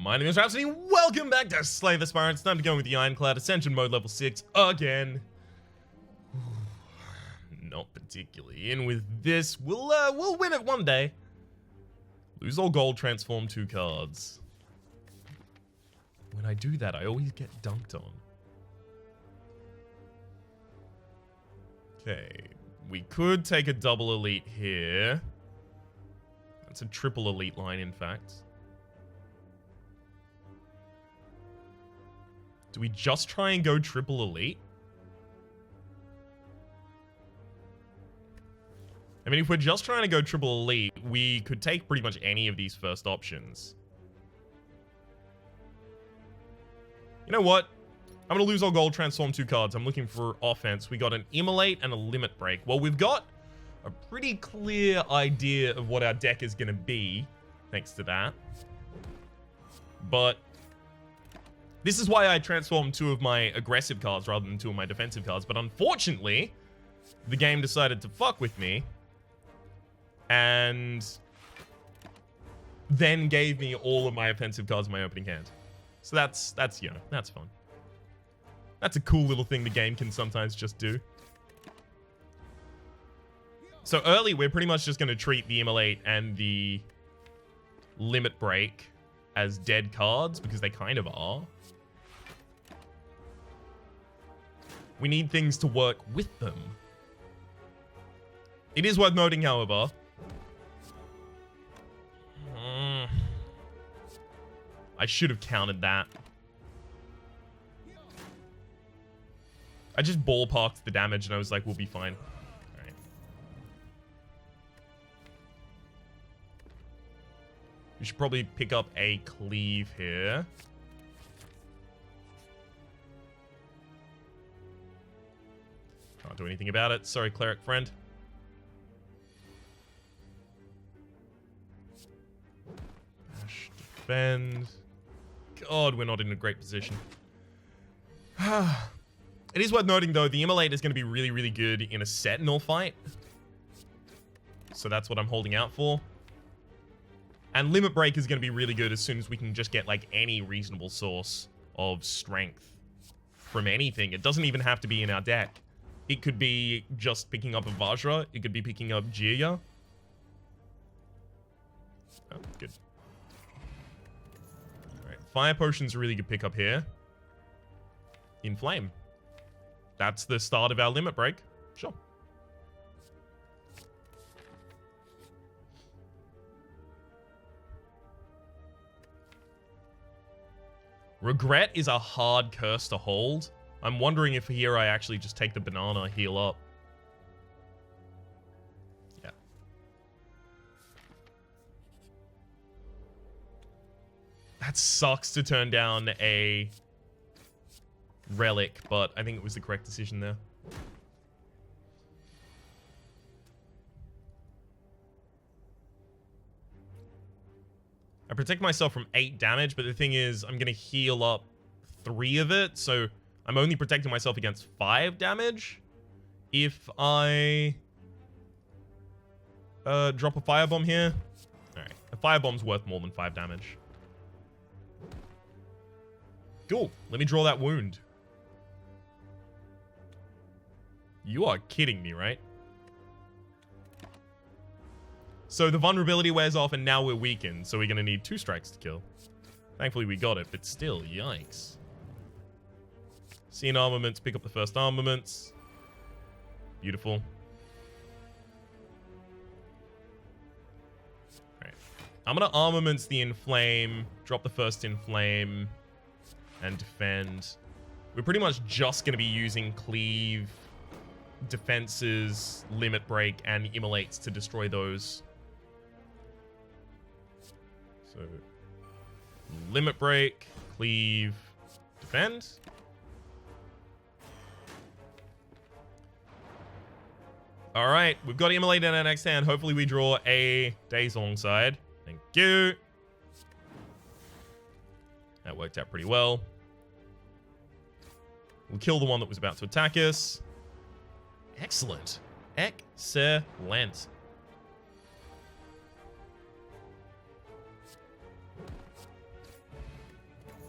My name is Rhapsody. Welcome back to Slay the Spire. It's time to go with the Ironclad Ascension mode level 6 again. Not particularly in with this. We'll win it one day. Lose all gold, transform 2 cards. When I do that, I always get dunked on. Okay, we could take a double elite here. That's a triple elite line, in fact. Do we just try and go triple elite? I mean, if we're just trying to go triple elite, we could take pretty much any of these first options. You know what? I'm going to lose all gold, transform 2 cards. I'm looking for offense. We got an Immolate and a Limit Break. Well, we've got a pretty clear idea of what our deck is going to be, thanks to that. But this is why I transformed 2 of my aggressive cards rather than 2 of my defensive cards. But unfortunately, the game decided to fuck with me and then gave me all of my offensive cards in my opening hand. So that's you know, that's fun. That's a cool little thing the game can sometimes just do. So early, we're pretty much just going to treat the Immolate and the Limit Break as dead cards, because they kind of are. We need things to work with them. It is worth noting, however, I should have countered that. I just ballparked the damage and I was like, we'll be fine. Alright. We should probably pick up a cleave here. Can't do anything about it. Sorry, cleric friend. Dash, defend. God, we're not in a great position. It is worth noting, though, the Immolate is going to be really, really good in a Sentinel fight. So that's what I'm holding out for. And Limit Break is going to be really good as soon as we can just get, like, any reasonable source of strength from anything. It doesn't even have to be in our deck. It could be just picking up a Vajra. It could be picking up Jirya. Oh, good. Alright, Fire Potion's a really good pickup here. Inflame. That's the start of our Limit Break. Sure. Regret is a hard curse to hold. I'm wondering if here I actually just take the banana, heal up. Yeah. That sucks to turn down a relic, but I think it was the correct decision there. I protect myself from 8 damage, but the thing is, I'm going to heal up 3 of it, so I'm only protecting myself against 5 damage. If I drop a firebomb here. Alright, a firebomb's worth more than 5 damage. Cool, let me draw that wound. You are kidding me, right? So the vulnerability wears off and now we're weakened, so we're going to need 2 strikes to kill. Thankfully we got it, but still, yikes. See an armaments, pick up the first armaments. Beautiful. Alright. I'm going to armaments the Inflame, drop the first Inflame, and defend. We're pretty much just going to be using Cleave, defenses, Limit Break, and Immolates to destroy those. So, Limit Break, Cleave, defend. Alright, we've got Immolate in our next hand. Hopefully we draw a Days alongside. Thank you. That worked out pretty well. We'll kill the one that was about to attack us. Excellent. Excellent.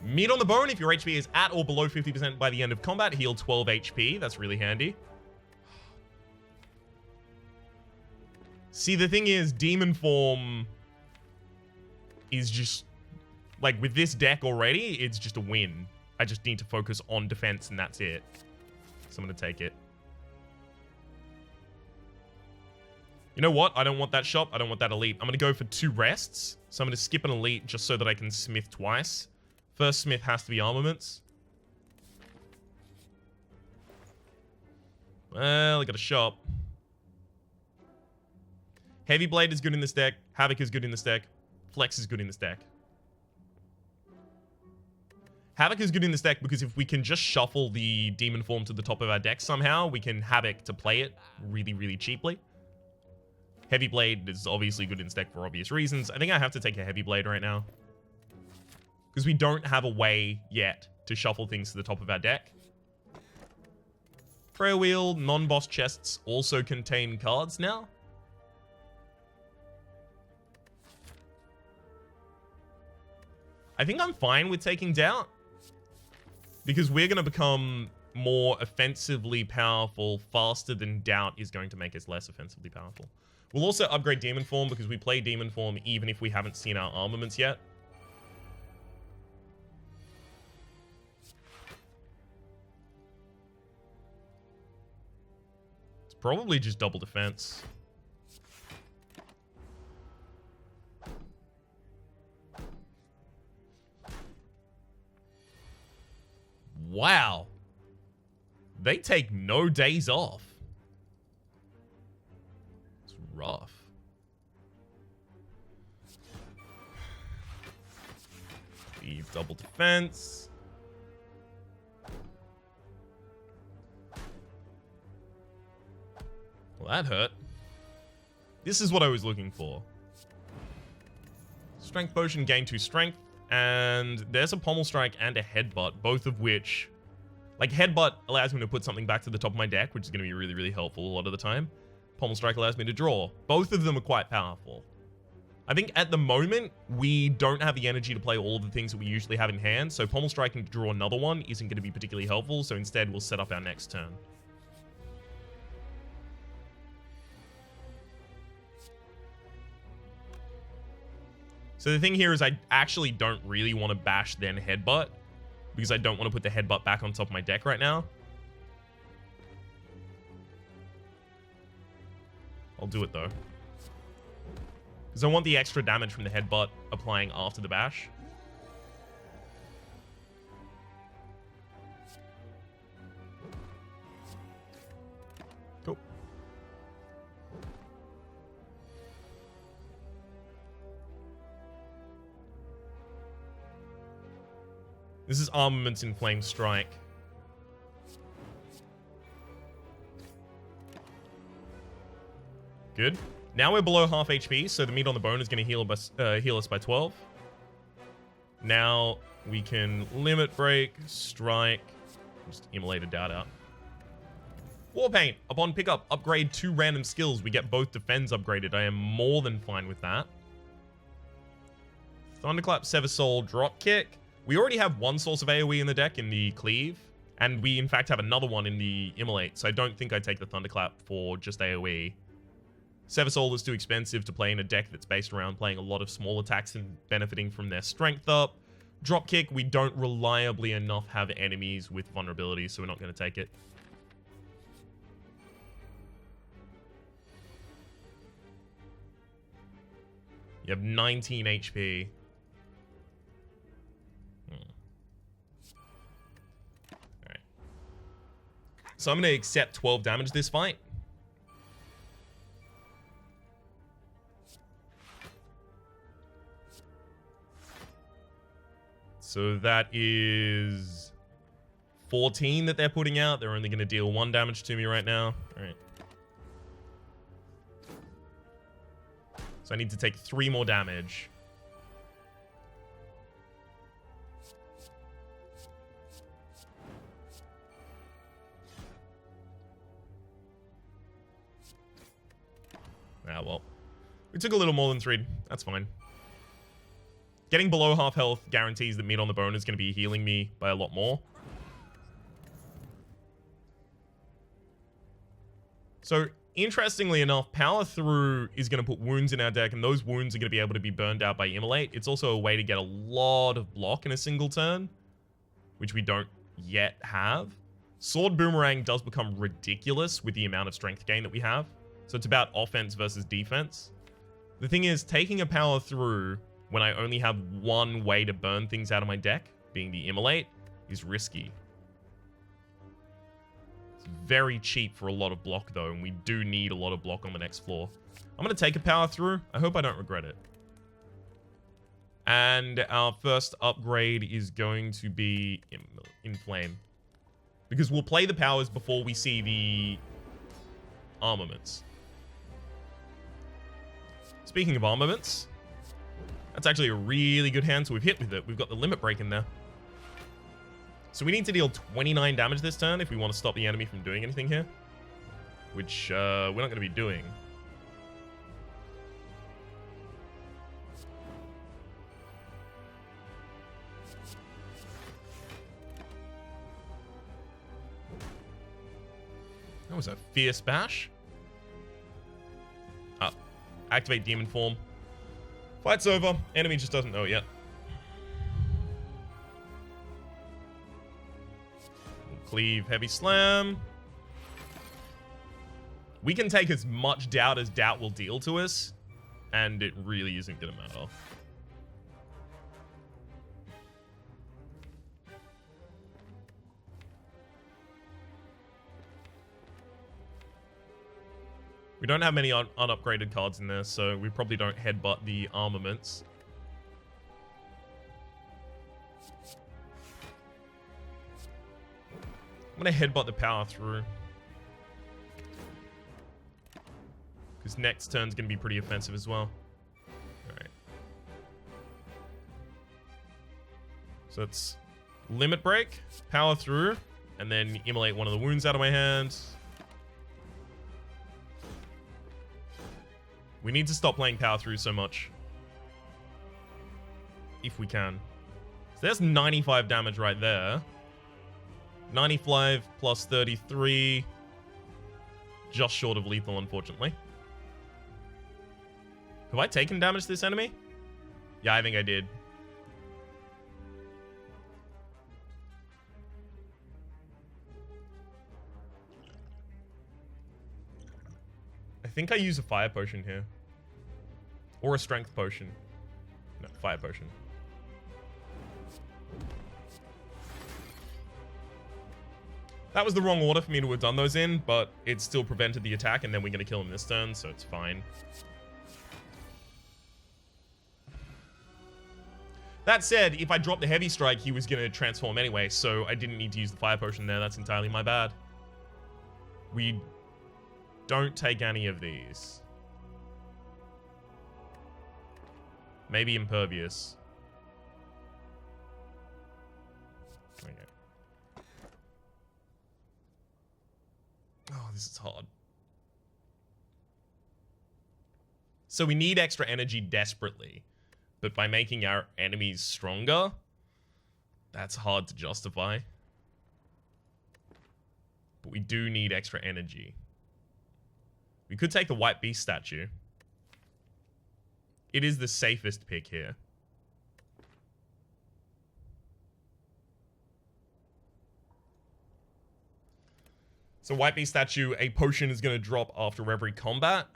Meat on the bone, if your HP is at or below 50% by the end of combat, heal 12 HP. That's really handy. See, the thing is, Demon Form is just... Like, with this deck already, it's just a win. I just need to focus on defense, and that's it. So I'm going to take it. You know what? I don't want that shop. I don't want that elite. I'm going to go for 2 rests. So I'm going to skip an elite just so that I can smith twice. First smith has to be armaments. Well, I got a shop. Heavy Blade is good in this deck. Havoc is good in this deck. Flex is good in this deck. Havoc is good in this deck because if we can just shuffle the Demon Form to the top of our deck somehow, we can Havoc to play it really, really cheaply. Heavy Blade is obviously good in this deck for obvious reasons. I think I have to take a Heavy Blade right now. Because we don't have a way yet to shuffle things to the top of our deck. Prayer Wheel, non-boss chests also contain cards now. I think I'm fine with taking Doubt. Because we're going to become more offensively powerful faster than Doubt is going to make us less offensively powerful. We'll also upgrade Demon Form because we play Demon Form even if we haven't seen our armaments yet. It's probably just double defense. Wow. They take no days off. It's rough. Leave double defense. Well, that hurt. This is what I was looking for. Strength Potion, gain 2 strength. And there's a Pommel Strike and a Headbutt, both of which... Like, Headbutt allows me to put something back to the top of my deck, which is going to be really, really helpful a lot of the time. Pommel Strike allows me to draw. Both of them are quite powerful. I think at the moment, we don't have the energy to play all of the things that we usually have in hand, so Pommel Striking to draw another one isn't going to be particularly helpful, so instead we'll set up our next turn. So the thing here is I actually don't really want to bash then Headbutt, because I don't want to put the Headbutt back on top of my deck right now. I'll do it though. Because I want the extra damage from the Headbutt applying after the bash. Cool. This is Armaments in Flame Strike. Good. Now we're below half HP, so the meat on the bone is going to heal us by 12. Now we can Limit Break, Strike, just immolate a Doubt out. Warpaint. Upon pickup, upgrade 2 random skills. We get both defends upgraded. I am more than fine with that. Thunderclap, Sever Soul, Dropkick. We already have one source of AoE in the deck in the Cleave, and we in fact have another one in the Immolate, so I don't think I'd take the Thunderclap for just AoE. Sever Soul is too expensive to play in a deck that's based around playing a lot of small attacks and benefiting from their strength up. Dropkick, we don't reliably enough have enemies with vulnerability, so we're not going to take it. You have 19 HP. Alright. So I'm going to accept 12 damage this fight. So that is 14 that they're putting out. They're only going to deal 1 damage to me right now. Alright. So I need to take 3 more damage. Ah, well. We took a little more than 3. That's fine. Getting below half health guarantees that meat on the bone is going to be healing me by a lot more. So, interestingly enough, Power Through is going to put wounds in our deck, and those wounds are going to be able to be burned out by Immolate. It's also a way to get a lot of block in a single turn, which we don't yet have. Sword Boomerang does become ridiculous with the amount of strength gain that we have. So it's about offense versus defense. The thing is, taking a Power Through when I only have one way to burn things out of my deck, being the Immolate, is risky. It's very cheap for a lot of block, though, and we do need a lot of block on the next floor. I'm going to take a Power Through. I hope I don't regret it. And our first upgrade is going to be Inflame. Because we'll play the powers before we see the armaments. Speaking of armaments, that's actually a really good hand, so we've hit with it. We've got the limit break in there. So we need to deal 29 damage this turn if we want to stop the enemy from doing anything here. Which we're not going to be doing. That was a fierce bash. Activate demon form. Fight's over. Enemy just doesn't know it yet. Cleave, heavy slam. We can take as much doubt as doubt will deal to us, and it really isn't gonna matter. We don't have many unupgraded cards in there, so we probably don't headbutt the armaments. I'm going to headbutt the Power Through. Because next turn's going to be pretty offensive as well. Alright. So it's Limit Break, Power Through, and then Immolate one of the wounds out of my hand. We need to stop playing Power Through so much. If we can. So there's 95 damage right there. 95 plus 33. Just short of lethal, unfortunately. Have I taken damage to this enemy? Yeah, I think I did. I think I use a fire potion here. Or a strength potion. No, fire potion. That was the wrong order for me to have done those in, but it still prevented the attack, and then we're going to kill him this turn, so it's fine. That said, if I dropped the heavy strike, he was going to transform anyway, so I didn't need to use the fire potion there. That's entirely my bad. We don't take any of these. Maybe impervious. Okay. Oh, this is hard. So we need extra energy desperately, but by making our enemies stronger, that's hard to justify. But we do need extra energy. We could take the White Beast statue. It is the safest pick here. So White Beast statue, a potion is going to drop after every combat.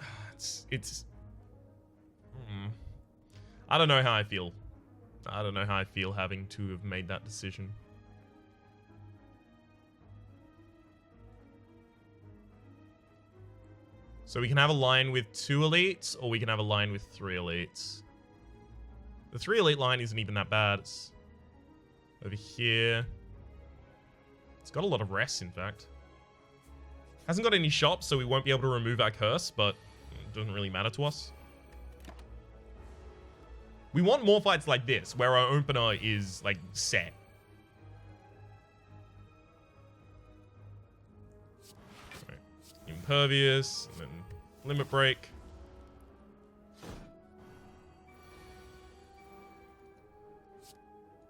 I don't know how I feel. I don't know how I feel having to have made that decision. So we can have a line with 2 elites, or we can have a line with 3 elites. The 3 elite line isn't even that bad. It's over here. It's got a lot of rests, in fact. Hasn't got any shops, so we won't be able to remove our curse, but it doesn't really matter to us. We want more fights like this, where our opener is, like, set. Right. Impervious, and then limit break.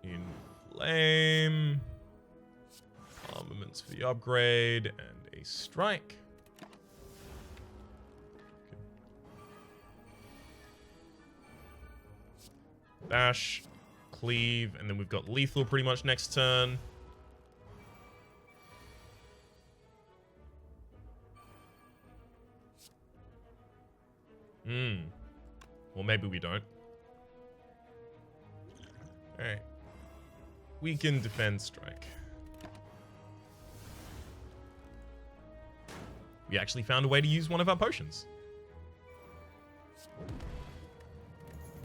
In flame. Armaments for the upgrade. And a strike. Bash. Cleave. And then we've got lethal pretty much next turn. Well, maybe we don't. Alright. We can defend strike. We actually found a way to use one of our potions.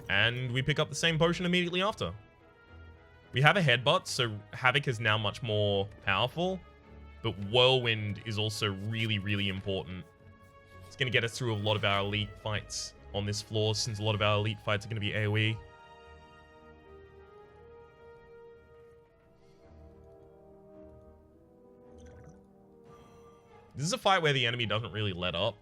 And we pick up the same potion immediately after. We have a headbutt, so Havoc is now much more powerful. But Whirlwind is also really, really important. It's going to get us through a lot of our elite fights on this floor, since a lot of our elite fights are going to be AoE. This is a fight where the enemy doesn't really let up.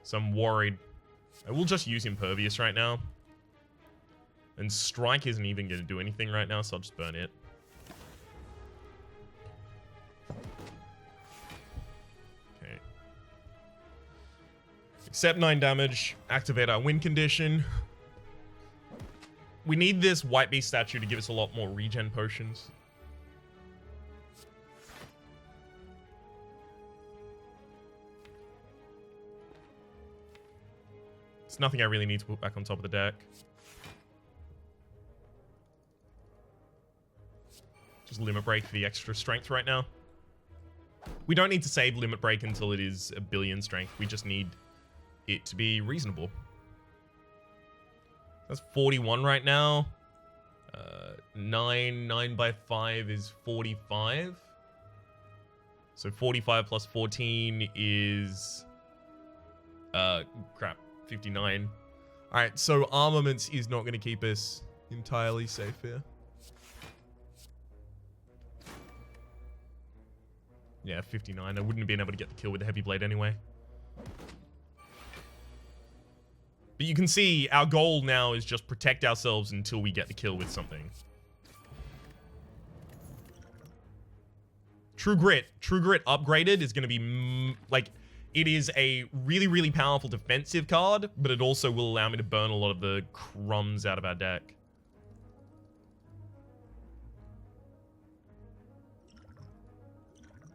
So I'm worried. I will just use Impervious right now. And Strike isn't even going to do anything right now, so I'll just burn it. Okay. Accept 9 damage. Activate our win condition. We need this White Beast statue to give us a lot more regen potions. It's nothing I really need to put back on top of the deck. Just Limit Break for the extra strength right now. We don't need to save Limit Break until it is 1 billion strength. We just need it to be reasonable. That's 41 right now. 9 by 5 is 45. So 45 plus 14 is... crap. 59. Alright, so Armaments is not going to keep us entirely safe here. Yeah, 59. I wouldn't have been able to get the kill with the Heavy Blade anyway. But you can see our goal now is just protect ourselves until we get the kill with something. True Grit. True Grit upgraded is going to be, like, it is a really, really powerful defensive card, but it also will allow me to burn a lot of the crumbs out of our deck.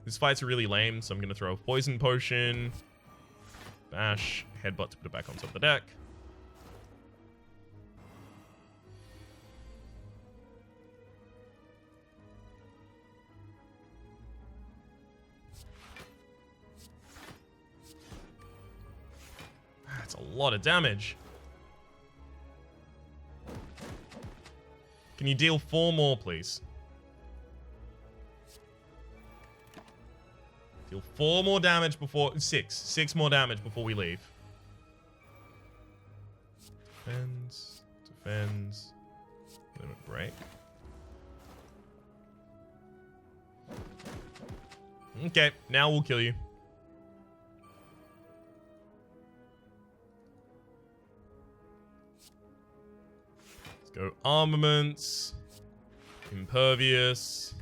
This fight's really lame, so I'm going to throw a Poison Potion. Bash. Headbutt to put it back on top of the deck. That's a lot of damage. Can you deal 4 more, please? Deal 4 more damage before... 6. 6 more damage before we leave. Defends. Defends. Limit Break. Okay, now we'll kill you. Let's go Armaments. Impervious.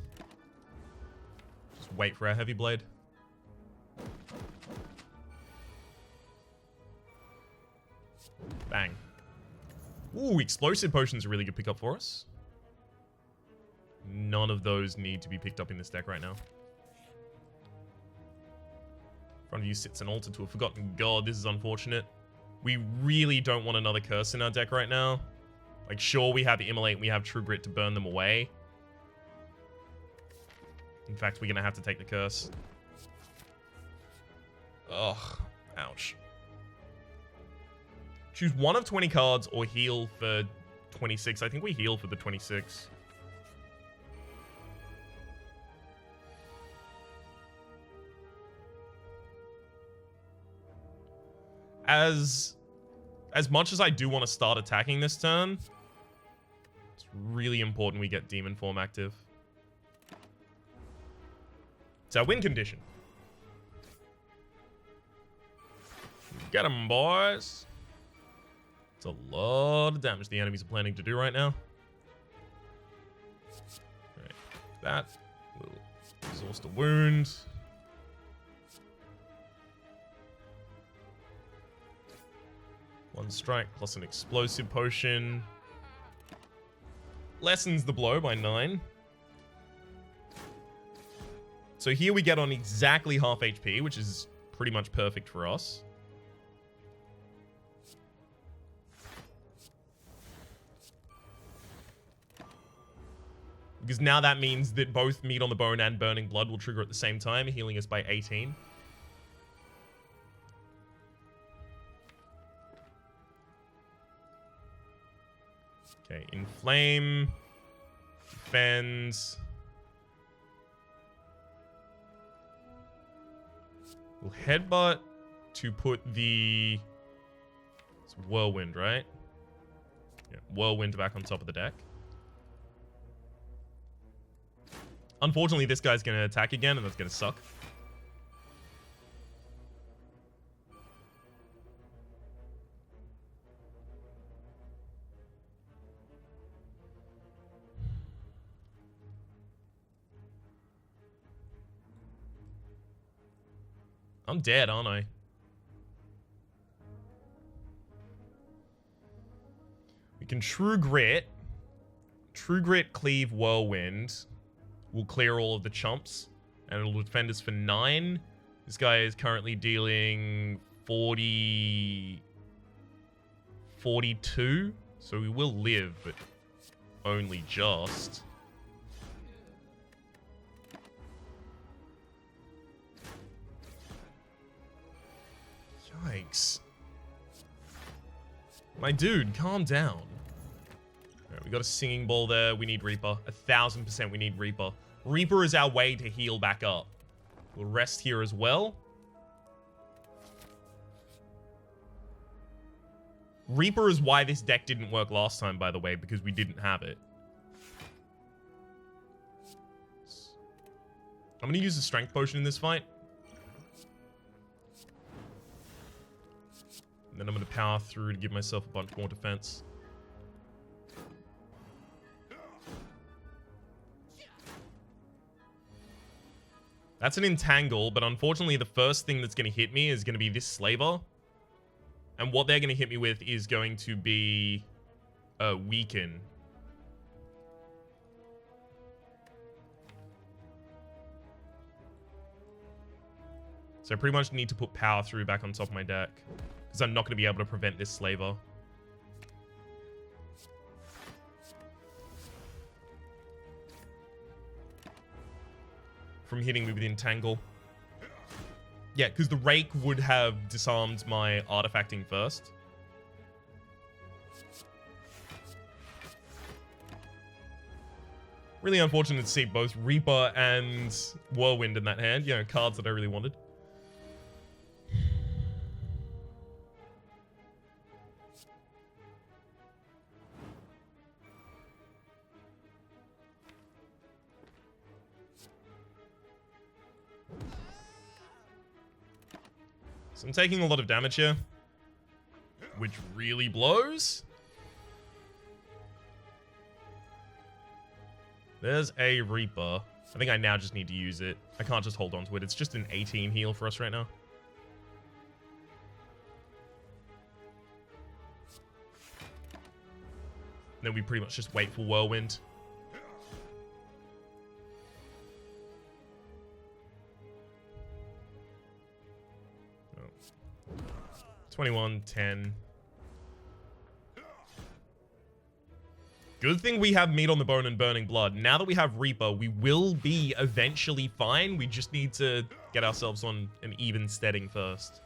Just wait for our Heavy Blade. Bang. Ooh, Explosive Potion's a really good pickup for us. None of those need to be picked up in this deck right now. In front of you sits an altar to a forgotten god. This is unfortunate. We really don't want another curse in our deck right now. Like, sure, we have Immolate and we have True Grit to burn them away. In fact, we're going to have to take the curse. Ugh. Ouch. Choose one of 20 cards or heal for 26. I think we heal for the 26. As much as I do want to start attacking this turn, it's really important we get Demon Form active. It's our win condition. Get them, boys. It's a lot of damage the enemies are planning to do right now. Alright, that will exhaust a wound. One strike plus an explosive potion. Lessens the blow by 9. So here we get on exactly half HP, which is pretty much perfect for us. Because now that means that both Meat on the Bone and Burning Blood will trigger at the same time, healing us by 18. Okay, Inflame. Defends. We'll Headbutt to put the... It's Whirlwind, right? Yeah, Whirlwind back on top of the deck. Unfortunately, this guy's going to attack again, and that's going to suck. I'm dead, aren't I? We can True Grit. True Grit, Cleave, Whirlwind. We'll clear all of the chumps, and it'll defend us for 9. This guy is currently dealing 42, so we will live, but only just. Yikes. My dude, calm down. Alright, we got a Singing Ball there. We need Reaper. 1000% we need Reaper. Reaper is our way to heal back up. We'll rest here as well. Reaper is why this deck didn't work last time, by the way, because we didn't have it. I'm going to use the Strength Potion in this fight. And then I'm going to power through to give myself a bunch more defense. That's an Entangle, but unfortunately the first thing that's going to hit me is going to be this Slaver. And what they're going to hit me with is going to be Weaken. So I pretty much need to put Power Through back on top of my deck, because I'm not going to be able to prevent this Slaver. From hitting me with Entangle. Yeah, because the Rake would have disarmed my artifacting first. Really unfortunate to see both Reaper and Whirlwind in that hand. You know, cards that I really wanted. So I'm taking a lot of damage here, which really blows. There's a Reaper. I think I now just need to use it. I can't just hold on to it. It's just an 18 heal for us right now. And then we pretty much just wait for Whirlwind. 21, 10. Good thing we have Meat on the Bone and Burning Blood. Now that we have Reaper, we will be eventually fine. We just need to get ourselves on an even steading first.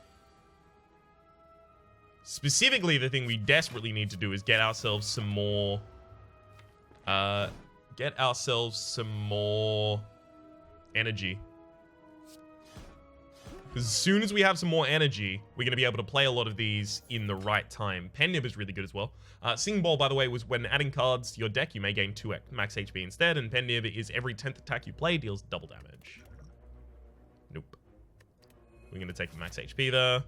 Specifically, the thing we desperately need to do is get ourselves some more... energy. Because as soon as we have some more energy, we're going to be able to play a lot of these in the right time. Pen Nib is really good as well. Singing Ball, by the way, was when adding cards to your deck, you may gain 2 max HP instead, and Pen Nib is every 10th attack you play deals double damage. Nope. We're going to take the max HP there.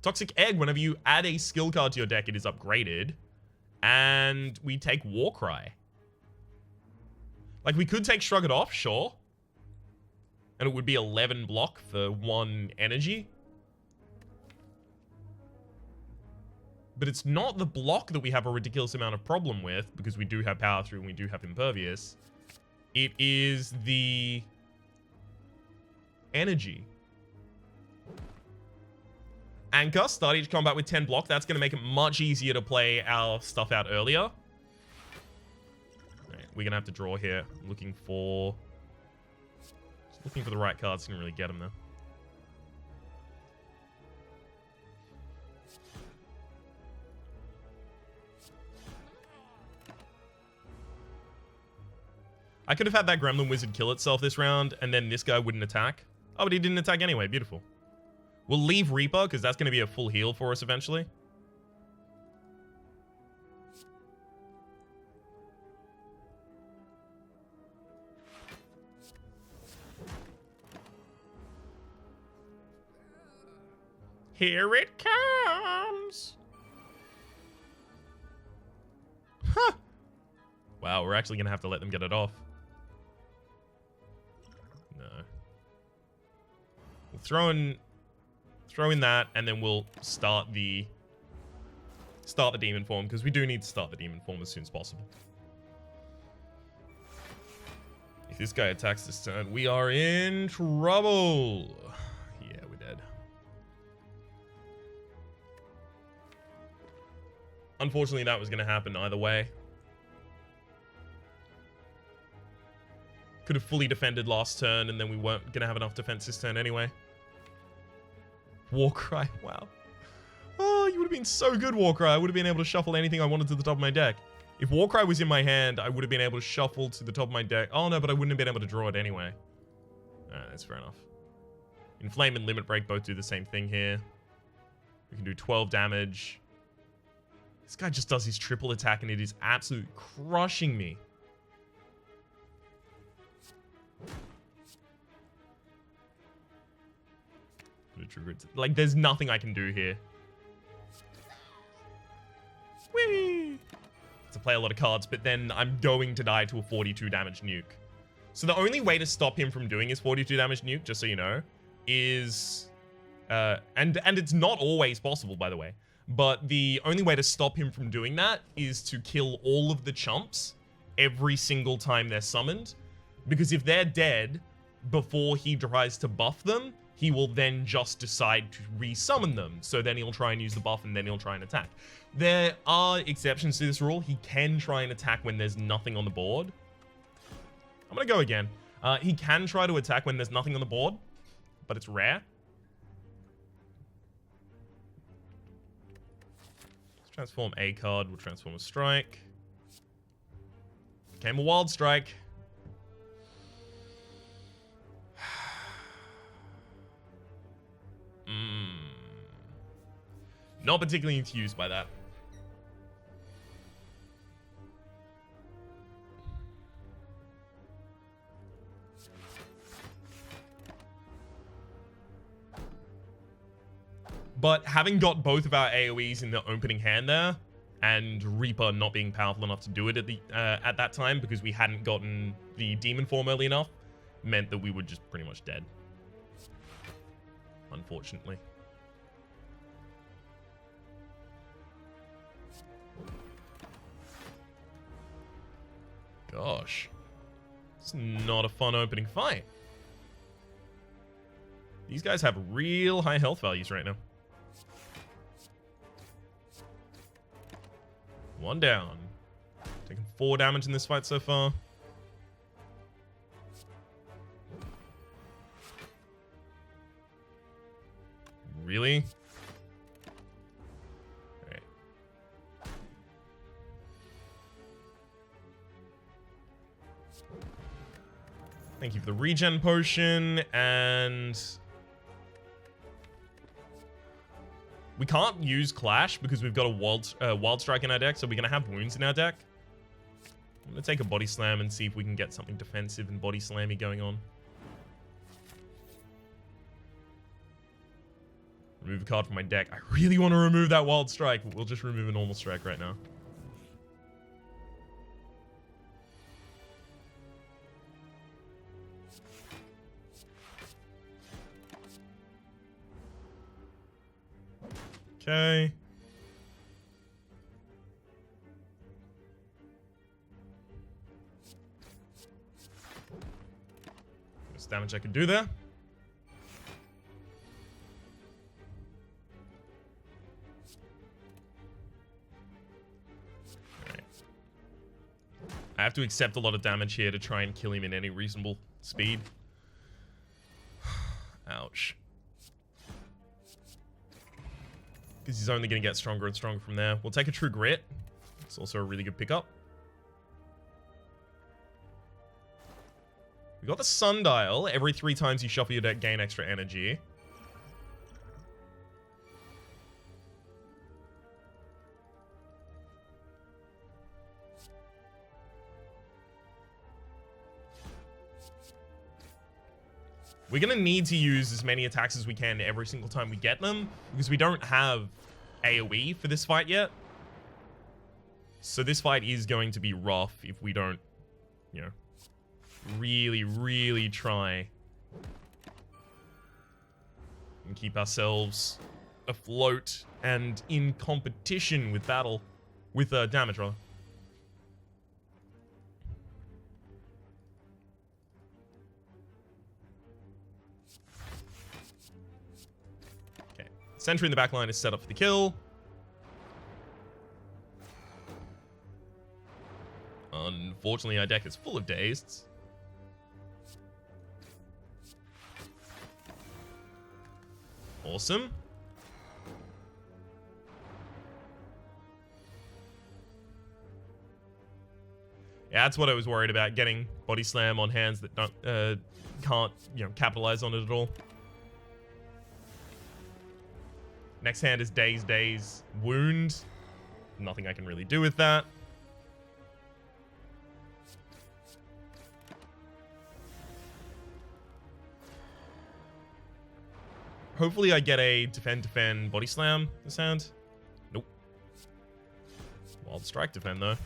Toxic Egg, whenever you add a skill card to your deck, it is upgraded. And we take Warcry. Like, we could take Shrug It Off, sure. And it would be 11 block for 1 energy. But it's not the block that we have a ridiculous amount of problem with, because we do have Power Through and we do have Impervious. It is the energy. Anchor, start each combat with 10 block. That's going to make it much easier to play our stuff out earlier. All right, we're going to have to draw here. Looking for the right cards. Didn't really get them, though. I could have had that Gremlin Wizard kill itself this round, and then this guy wouldn't attack. Oh, but he didn't attack anyway. Beautiful. We'll leave Reaper, because that's going to be a full heal for us eventually. Here it comes! Huh! Wow, we're actually going to have to let them get it off. No. We'll throw in that, and then we'll start the demon form, because we do need to start the demon form as soon as possible. If this guy attacks this turn, we are in trouble. Yeah, we're dead. Unfortunately, that was going to happen either way. Could have fully defended last turn, and then we weren't going to have enough defense this turn anyway. Warcry, wow. Oh, you would have been so good, Warcry. I would have been able to shuffle anything I wanted to the top of my deck. If Warcry was in my hand, I would have been able to shuffle to the top of my deck. Oh, no, but I wouldn't have been able to draw it anyway. Alright, that's fair enough. Inflame and Limit Break both do the same thing here. We can do 12 damage. This guy just does his triple attack, and it is absolutely crushing me. Like, there's nothing I can do here. Whee! To play a lot of cards, but then I'm going to die to a 42 damage nuke. So the only way to stop him from doing his 42 damage nuke, just so you know, is... and it's not always possible, by the way. But the only way to stop him from doing that is to kill all of the chumps every single time they're summoned. Because if they're dead before he tries to buff them, he will then just decide to resummon them. So then he'll try and use the buff, and then he'll try and attack. There are exceptions to this rule. He can try and attack when there's nothing on the board. I'm going to go again. He can try to attack when there's nothing on the board, but it's rare. Let's transform a card. We'll transform a strike. Became a wild strike. Not particularly enthused by that. But having got both of our AoEs in the opening hand there, and Reaper not being powerful enough to do it at that time because we hadn't gotten the demon form early enough, meant that we were just pretty much dead. Unfortunately. Gosh. It's not a fun opening fight. These guys have real high health values right now. One down. Taking 4 damage in this fight so far. Really? Alright. Thank you for the regen potion, and we can't use Clash because we've got a Wild Strike in our deck, so we're going to have wounds in our deck. I'm going to take a Body Slam and see if we can get something defensive and Body Slammy going on. remove a card from my deck. I really want to remove that Wild Strike, but we'll just remove a normal strike right now. Okay. There's damage I can do there. Alright. I have to accept a lot of damage here to try and kill him in any reasonable speed. Ouch. Because he's only going to get stronger and stronger from there. We'll take a True Grit. It's also a really good pickup. We got the Sundial. Every 3 times you shuffle your deck, gain extra energy. We're going to need to use as many attacks as we can every single time we get them, because we don't have AoE for this fight yet. So this fight is going to be rough if we don't, you know, really try and keep ourselves afloat and in competition with battle, with damage rather. Sentry in the back line is set up for the kill. Unfortunately, our deck is full of dazed. Awesome. Yeah, that's what I was worried about, getting Body Slam on hands that don't, can't, you know, capitalize on it at all. Next hand is Daze, Wound. Nothing I can really do with that. Hopefully I get a defend, Body Slam this hand. Nope. Wild Strike defend though.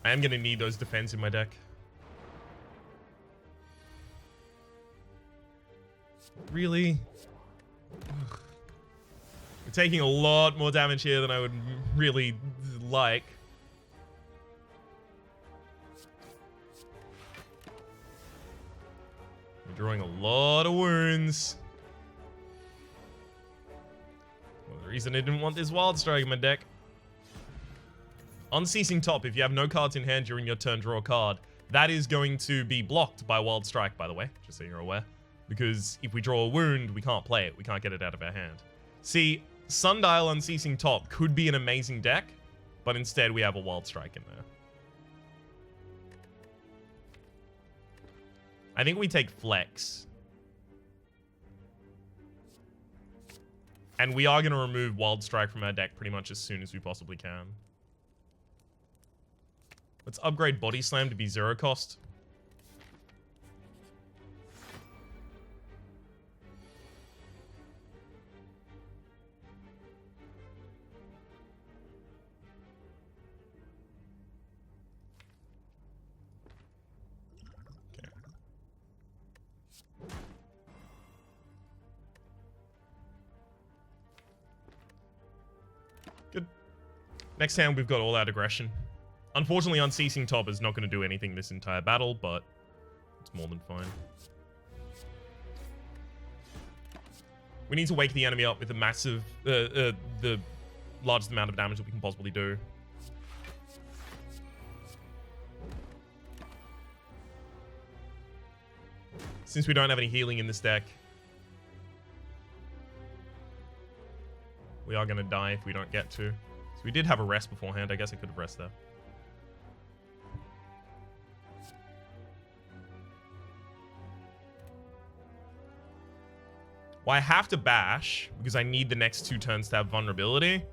I am going to need those defense in my deck. Really? Ugh. We're taking a lot more damage here than I would really like. We're drawing a lot of wounds. Well, the reason I didn't want this Wild Strike in my deck. Unceasing Top, if you have no cards in hand during your turn, draw a card. That is going to be blocked by Wild Strike, by the way, just so you're aware. Because if we draw a wound, we can't play it. We can't get it out of our hand. See, Sundial Unceasing Top could be an amazing deck, but instead we have a Wild Strike in there. I think we take Flex. And we are going to remove Wild Strike from our deck pretty much as soon as we possibly can. Let's upgrade Body Slam to be 0 cost. Okay. Good. Next hand, we've got all out aggression. Unfortunately, Unceasing Top is not going to do anything this entire battle, but it's more than fine. We need to wake the enemy up with a massive, the largest amount of damage that we can possibly do. Since we don't have any healing in this deck, we are going to die if we don't get to. So we did have a rest beforehand. I guess I could have rested there. Well, I have to bash because I need the next 2 turns to have vulnerability.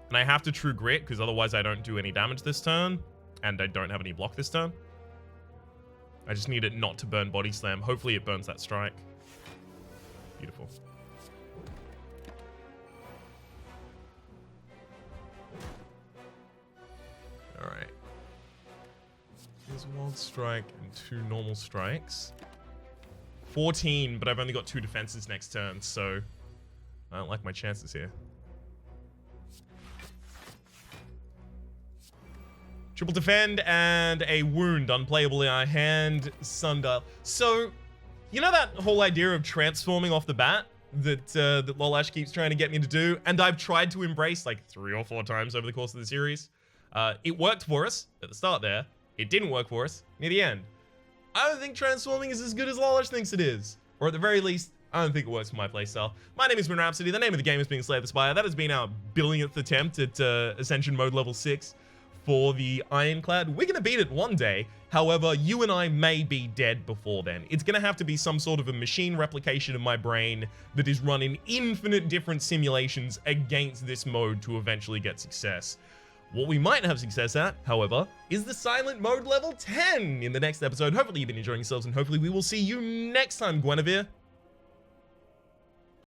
And I have to True Grit because otherwise I don't do any damage this turn. And I don't have any block this turn. I just need it not to burn Body Slam. Hopefully it burns that strike. Beautiful. Alright. Here's a Wild Strike and 2 normal strikes. 14, but I've only got 2 defenses next turn, so I don't like my chances here. Triple defend and a wound unplayable in our hand. Sundial. So, you know that whole idea of transforming off the bat that that Lolash keeps trying to get me to do, and I've tried to embrace like 3 or 4 times over the course of the series. It worked for us at the start there. It didn't work for us near the end. I don't think transforming is as good as Lolash thinks it is, or at the very least, I don't think it works for my playstyle. My name has been Rhapsody. The name of the game is being Slay the Spire. That has been our billionth attempt at Ascension mode level 6. For the Ironclad. We're going to beat it one day. However, you and I may be dead before then. It's going to have to be some sort of a machine replication of my brain that is running infinite different simulations against this mode to eventually get success. What we might have success at, however, is the silent mode level 10 in the next episode. Hopefully you've been enjoying yourselves, and hopefully we will see you next time, Guinevere.